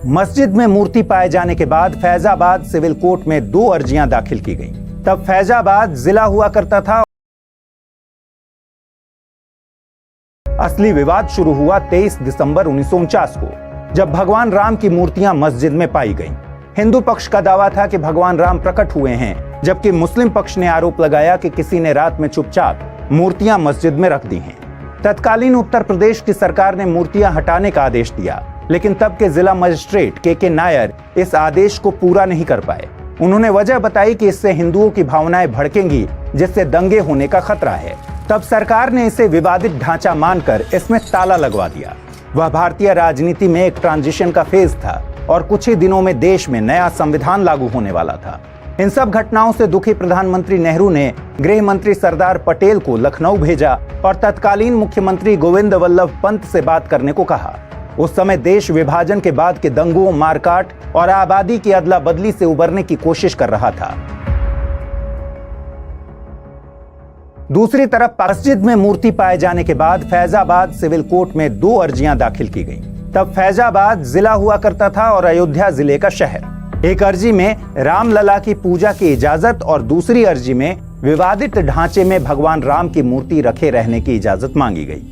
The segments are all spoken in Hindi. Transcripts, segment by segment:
मस्जिद में मूर्ति पाए जाने के बाद फैजाबाद सिविल कोर्ट में 2 अर्जियां दाखिल की गईं। तब फैजाबाद जिला हुआ करता था। असली विवाद शुरू हुआ 23 दिसंबर 1949 को, जब भगवान राम की मूर्तियां मस्जिद में पाई गईं। हिंदू पक्ष का दावा था कि भगवान राम प्रकट हुए हैं, जबकि मुस्लिम पक्ष ने आरोप लगाया कि किसी ने रात में चुपचाप मूर्तियां मस्जिद में रख दी हैं। तत्कालीन उत्तर प्रदेश की सरकार ने मूर्तियां हटाने का आदेश दिया, लेकिन तब के जिला मजिस्ट्रेट के नायर इस आदेश को पूरा नहीं कर पाए। उन्होंने वजह बताई कि इससे हिंदुओं की भावनाएं भड़केंगी, जिससे दंगे होने का खतरा है। तब सरकार ने इसे विवादित ढांचा मानकर इसमें ताला लगवा दिया। वह भारतीय राजनीति में एक ट्रांजिशन का फेज था और कुछ ही दिनों में देश में नया संविधान लागू होने वाला था। इन सब घटनाओं से दुखी प्रधानमंत्री नेहरू ने गृह मंत्री सरदार पटेल को लखनऊ भेजा और तत्कालीन मुख्यमंत्री गोविंद वल्लभ पंत से बात करने को कहा। उस समय देश विभाजन के बाद के दंगों, मारकाट और आबादी की अदला बदली से उबरने की कोशिश कर रहा था। दूसरी तरफ मस्जिद में मूर्ति पाए जाने के बाद फैजाबाद सिविल कोर्ट में 2 अर्जियां दाखिल की गईं। तब फैजाबाद जिला हुआ करता था और अयोध्या जिले का शहर। एक अर्जी में रामलला की पूजा की इजाजत और दूसरी अर्जी में विवादित ढांचे में भगवान राम की मूर्ति रखे रहने की इजाजत मांगी गई।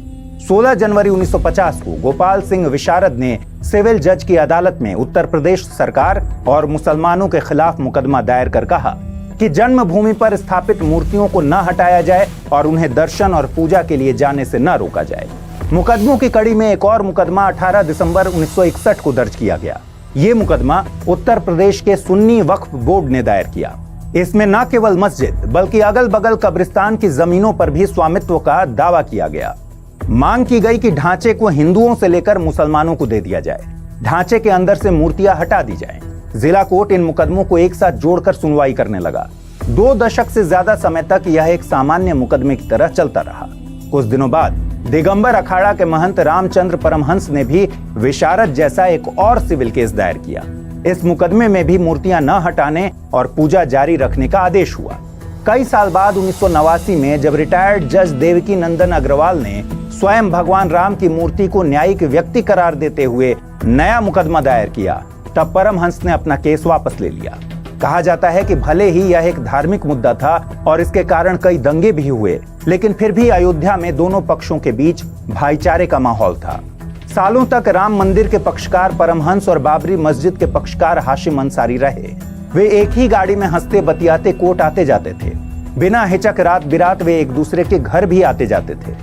16 जनवरी 1950 को गोपाल सिंह विशारद ने सिविल जज की अदालत में उत्तर प्रदेश सरकार और मुसलमानों के खिलाफ मुकदमा दायर कर कहा कि जन्मभूमि पर स्थापित मूर्तियों को न हटाया जाए और उन्हें दर्शन और पूजा के लिए जाने से न रोका जाए। मुकदमों की कड़ी में एक और मुकदमा 18 दिसंबर 1961 को दर्ज किया गया। ये मुकदमा उत्तर प्रदेश के सुन्नी वक्फ बोर्ड ने दायर किया। इसमें न केवल मस्जिद बल्कि अगल बगल कब्रिस्तान की जमीनों पर भी स्वामित्व का दावा किया गया। मांग की गई कि ढांचे को हिंदुओं से लेकर मुसलमानों को दे दिया जाए, ढांचे के अंदर से मूर्तियां हटा दी जाएं। जिला कोर्ट इन मुकदमों को एक साथ जोड़कर सुनवाई करने लगा। 2 दशक से ज्यादा समय तक यह एक सामान्य मुकदमे की तरह चलता रहा। कुछ दिनों बाद दिगंबर अखाड़ा के महंत रामचंद्र परमहंस ने भी विशारद जैसा एक और सिविल केस दायर किया। इस मुकदमे में भी मूर्तियां न हटाने और पूजा जारी रखने का आदेश हुआ। कई साल बाद 1989 में जब रिटायर्ड जज देवकी नंदन अग्रवाल ने स्वयं भगवान राम की मूर्ति को न्यायिक व्यक्ति करार देते हुए नया मुकदमा दायर किया, तब परमहंस ने अपना केस वापस ले लिया। कहा जाता है कि भले ही यह एक धार्मिक मुद्दा था और इसके कारण कई दंगे भी हुए, लेकिन फिर भी अयोध्या में दोनों पक्षों के बीच भाईचारे का माहौल था। सालों तक राम मंदिर के पक्षकार परमहंस और बाबरी मस्जिद के पक्षकार हाशिम अंसारी रहे। वे एक ही गाड़ी में हंसते बतियाते कोर्ट आते जाते थे। बिना हिचक रात बिरात वे एक दूसरे के घर भी आते जाते थे।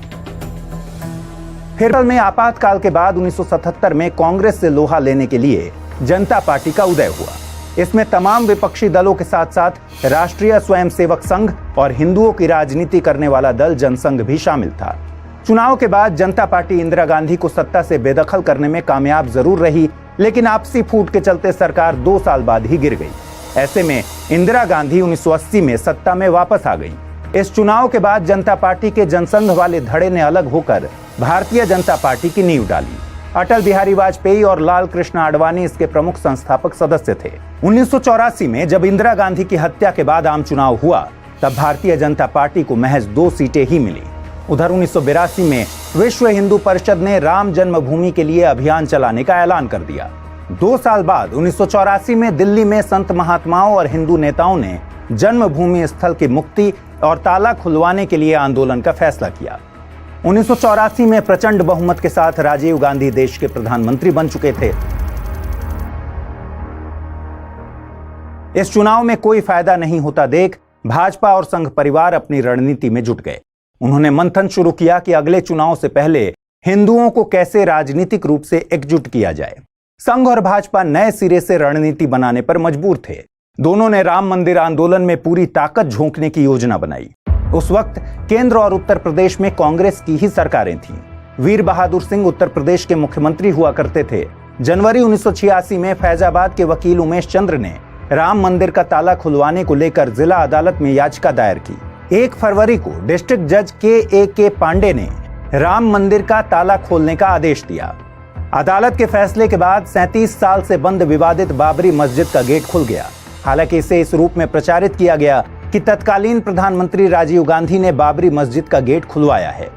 फिर में आपातकाल के बाद 1977 में कांग्रेस से लोहा लेने के लिए जनता पार्टी का उदय हुआ। इसमें तमाम विपक्षी दलों के साथ साथ राष्ट्रीय स्वयंसेवक संघ और हिंदुओं की राजनीति करने वाला दल जनसंघ भी शामिल था। चुनाव के बाद जनता पार्टी इंदिरा गांधी को सत्ता से बेदखल करने में कामयाब जरूर रही, लेकिन आपसी फूट के चलते सरकार 2 साल बाद ही गिर गई। ऐसे में इंदिरा गांधी 1980 में सत्ता में वापस आ गई। इस चुनाव के बाद जनता पार्टी के जनसंघ वाले धड़े ने अलग होकर भारतीय जनता पार्टी की नींव डाली। अटल बिहारी वाजपेयी और लाल कृष्ण आडवाणी इसके प्रमुख संस्थापक सदस्य थे। 1984 में जब इंदिरा गांधी की हत्या के बाद आम चुनाव हुआ, तब भारतीय जनता पार्टी को महज 2 सीटें ही मिली। उधर 1982 में विश्व हिंदू परिषद ने राम जन्मभूमि के लिए अभियान चलाने का ऐलान कर दिया। 2 साल बाद 1984 में दिल्ली में संत महात्माओं और हिंदू नेताओं ने जन्मभूमि स्थल की मुक्ति और ताला खुलवाने के लिए आंदोलन का फैसला किया। 1984 में प्रचंड बहुमत के साथ राजीव गांधी देश के प्रधानमंत्री बन चुके थे। इस चुनाव में कोई फायदा नहीं होता देख भाजपा और संघ परिवार अपनी रणनीति में जुट गए। उन्होंने मंथन शुरू किया कि अगले चुनाव से पहले हिंदुओं को कैसे राजनीतिक रूप से एकजुट किया जाए। संघ और भाजपा नए सिरे से रणनीति बनाने पर मजबूर थे। दोनों ने राम मंदिर आंदोलन में पूरी ताकत झोंकने की योजना बनाई। उस वक्त केंद्र और उत्तर प्रदेश में कांग्रेस की ही सरकारें थीं। वीर बहादुर सिंह उत्तर प्रदेश के मुख्यमंत्री हुआ करते थे। जनवरी 1986 में फैजाबाद के वकील उमेश चंद्र ने राम मंदिर का ताला खुलवाने को लेकर जिला अदालत में याचिका दायर की। 1 फरवरी को डिस्ट्रिक्ट जज के पांडे ने राम मंदिर का ताला खोलने का आदेश दिया। अदालत के फैसले के बाद 37 साल से बंद विवादित बाबरी मस्जिद का गेट खुल गया। हालांकि इसे इस रूप में प्रचारित किया गया कि तत्कालीन प्रधानमंत्री राजीव गांधी ने बाबरी मस्जिद का गेट खुलवाया है।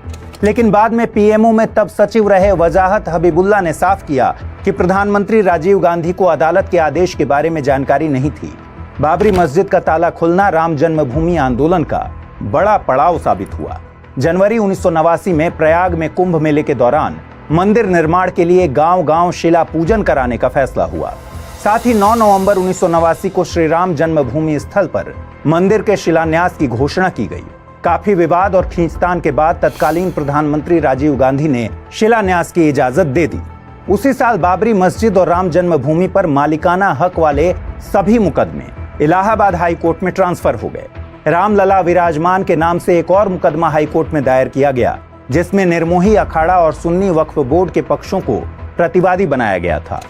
लेकिन बाद में पीएमओ में तब सचिव रहे वजाहत हबीबुल्ला ने साफ किया कि प्रधानमंत्री राजीव गांधी को अदालत के आदेश के बारे में जानकारी नहीं थी। बाबरी मस्जिद का ताला खुलना राम जन्मभूमि आंदोलन का बड़ा पड़ाव साबित हुआ। जनवरी 1989 में प्रयाग में कुंभ मेले के दौरान मंदिर निर्माण के लिए गांव-गांव शिला पूजन कराने का फैसला हुआ। साथ ही 9 नवंबर 1989 को श्री राम जन्मभूमि स्थल पर मंदिर के शिलान्यास की घोषणा की गई। काफी विवाद और खींचतान के बाद तत्कालीन प्रधानमंत्री राजीव गांधी ने शिलान्यास की इजाजत दे दी। उसी साल बाबरी मस्जिद और राम जन्मभूमि पर मालिकाना हक वाले सभी मुकदमे इलाहाबाद हाई कोर्ट में ट्रांसफर हो गए। रामलला विराजमान के नाम से एक और मुकदमा हाई कोर्ट में दायर किया गया, जिसमें निर्मोही अखाड़ा और सुन्नी वक्फ बोर्ड के पक्षों को प्रतिवादी बनाया गया था।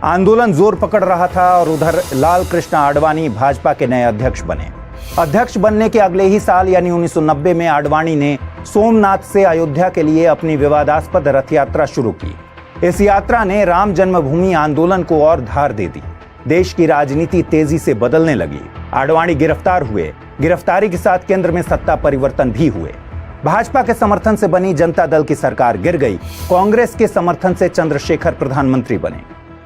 आंदोलन जोर पकड़ रहा था और उधर लाल कृष्ण आडवाणी भाजपा के नए अध्यक्ष बने। अध्यक्ष बनने के अगले ही साल यानी 1990 में आडवाणी ने सोमनाथ से अयोध्या के लिए अपनी विवादास्पद रथ यात्रा शुरू की। इस यात्रा ने राम जन्मभूमि आंदोलन को और धार दे दी। देश की राजनीति तेजी से बदलने लगी। आडवाणी गिरफ्तार हुए। गिरफ्तारी के साथ केंद्र में सत्ता परिवर्तन भी हुए। भाजपा के समर्थन से बनी जनता दल की सरकार गिर गई। कांग्रेस के समर्थन से चंद्रशेखर प्रधानमंत्री बने।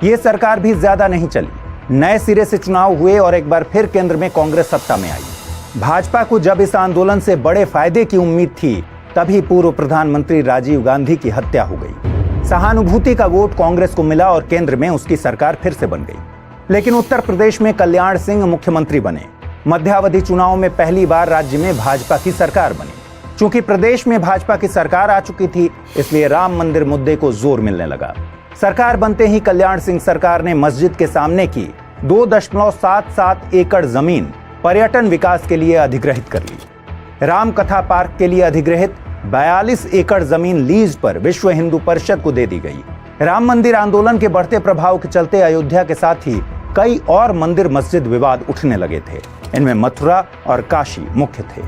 ये सरकार भी ज्यादा नहीं चली। नए सिरे से चुनाव हुए और एक बार फिर केंद्र में कांग्रेस सत्ता में आई। भाजपा को जब इस आंदोलन से बड़े फायदे की उम्मीद थी, तभी पूर्व प्रधानमंत्री राजीव गांधी की हत्या हो गई। सहानुभूति का वोट कांग्रेस को मिला और केंद्र में उसकी सरकार फिर से बन गई। लेकिन उत्तर प्रदेश में कल्याण सिंह मुख्यमंत्री बने। मध्यावधि चुनाव में पहली बार राज्य में भाजपा की सरकार बनी। चूंकि प्रदेश में भाजपा की सरकार आ चुकी थी, इसलिए राम मंदिर मुद्दे को जोर मिलने लगा। सरकार बनते ही कल्याण सिंह सरकार ने मस्जिद के सामने की 2.77 एकड़ जमीन पर्यटन विकास के लिए अधिग्रहित कर ली। राम कथा पार्क के लिए अधिग्रहित 42 एकड़ जमीन लीज पर विश्व हिंदू परिषद को दे दी गई। राम मंदिर आंदोलन के बढ़ते प्रभाव के चलते अयोध्या के साथ ही कई और मंदिर मस्जिद विवाद उठने लगे थे। इनमें मथुरा और काशी मुख्य थे।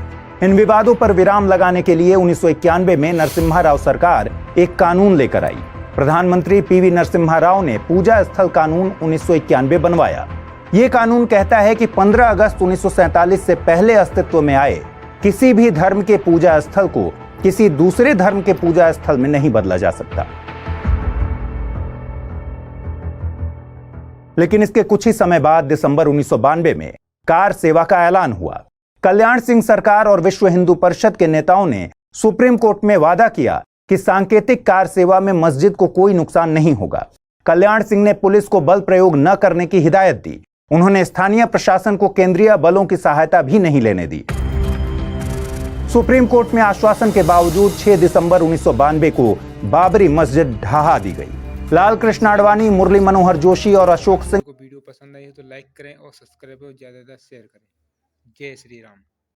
इन विवादों पर विराम लगाने के लिए 1991 में नरसिम्हा राव सरकार एक कानून लेकर आई। प्रधानमंत्री पीवी नरसिम्हा राव ने पूजा स्थल कानून 1991 बनवाया। ये कानून कहता है कि 15 अगस्त 1947 से पहले अस्तित्व में आए किसी भी धर्म के पूजा स्थल को किसी दूसरे धर्म के पूजा स्थल में नहीं बदला जा सकता। लेकिन इसके कुछ ही समय बाद दिसंबर 1992 में कार सेवा का ऐलान हुआ। कल्याण सिंह सरकार और विश्व हिंदू परिषद के नेताओं ने सुप्रीम कोर्ट में वादा किया कि सांकेतिक कार सेवा में मस्जिद को कोई नुकसान नहीं होगा। कल्याण सिंह ने पुलिस को बल प्रयोग न करने की हिदायत दी। उन्होंने स्थानीय प्रशासन को केंद्रीय बलों की सहायता भी नहीं लेने दी। सुप्रीम कोर्ट में आश्वासन के बावजूद 6 दिसंबर 1992 को बाबरी मस्जिद ढहा दी गई। लाल कृष्ण आडवाणी, मुरली मनोहर जोशी और अशोक सिंह को वीडियो पसंद आई हो तो लाइक करें और सब्सक्राइब और ज्यादा शेयर करें। जय श्री राम।